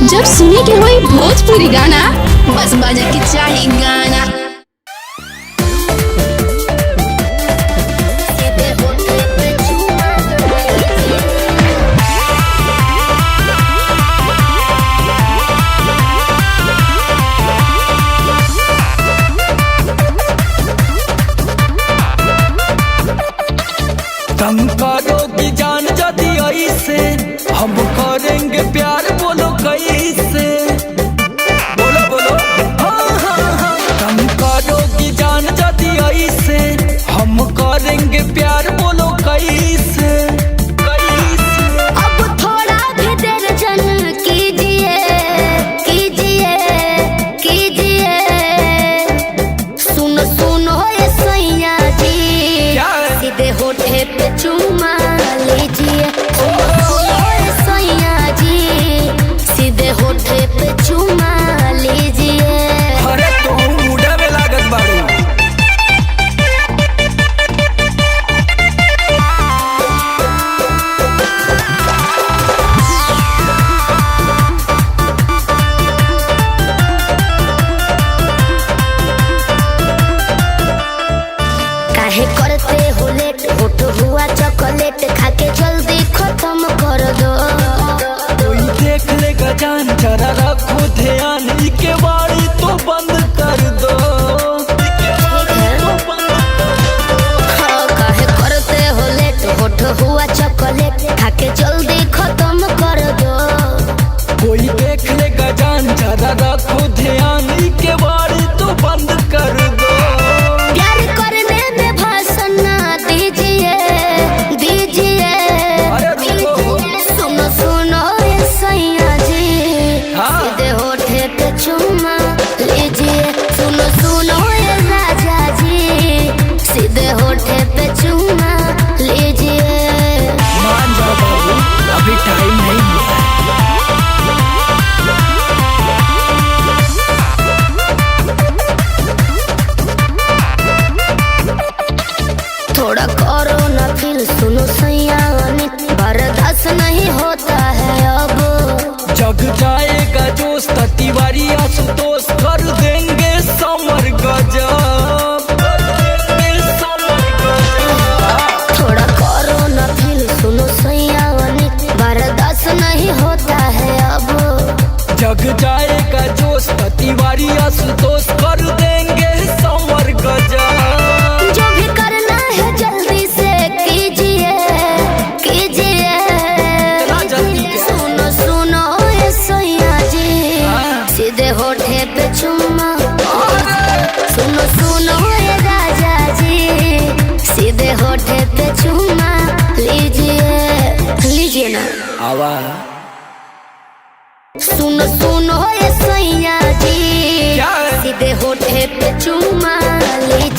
जब सुने के होई भोजपुरी गाना, बस बजे के चाही गाना। तंग करो की जान जदी ऐसे हम करेंगे प्यार, बोलो कैसे, बोलो बोलो हाँ हाँ हाँ। तंग करो की जान जदी ऐसे हम करेंगे प्यार, बोलो कैसे कैसे। अब थोड़ा भी देर जन कीजिए कीजिए कीजिए। सुनो सुनो ये सैया जी, सीधे होठे पे चुमा लीजिए। सुनो ये सैया जी, सीधे होठे पे चुमा लीजिए। अरे तुम मुड़ा में लागत बाड़ू। काहे करते हो लेट, होठ हुआ चॉकलेट खाके जल्दी खत्म कर दो। कोई देख लेगा जान, जरा रखो ध्यान, इके बारी तो बंद कर दो। हाँ, काहे करते हो लेट, होठ हुआ चॉकलेट खाके जल्दी खत्म कर दो। कोई देख लेगा जान, जरा रखो ध्यान, इके बारी तो बंद कर दो। प्यार करने में भाषण ना दीजिए दीजिए। अरे रुको। सुनो सुनो ये सैया जी, हाँ। सीधे होठे पे चुमा लीजिए। सुनो सुनो ये राजा जी, सीधे होठे पे चुमा लीजिए। मान जाओ बाबू, अभी टाइम नहीं हुआ है। थोड़ा करो ना फील, सुनो सैया बर्दाश्त नहीं होता है अब। जग जाएगा जोश, तिवारी आशुतोष कर देंगे समर गजब, कर देंगे समर गजब। थोड़ा करो ना फील, सुनो सैया बर्दाश्त नहीं होता है अब। जग जाएगा जोश, तिवारी आशुतोष कर देंगे समर गजब। जो भी करना है जल्दी से कीजिए कीजिए। इतना जल्दी क्या? सुनो सुनो ये सैया जी, हाँ। सीधे होठे पे चुमा। सुनो सुनो ये राजा जी, सीधे होठे पे चुमा लीजिए लीजिए ना। आवा। सुनो सुनो ये सैया जी, क्या है? सीधे होठे पे चुमा लीजिए।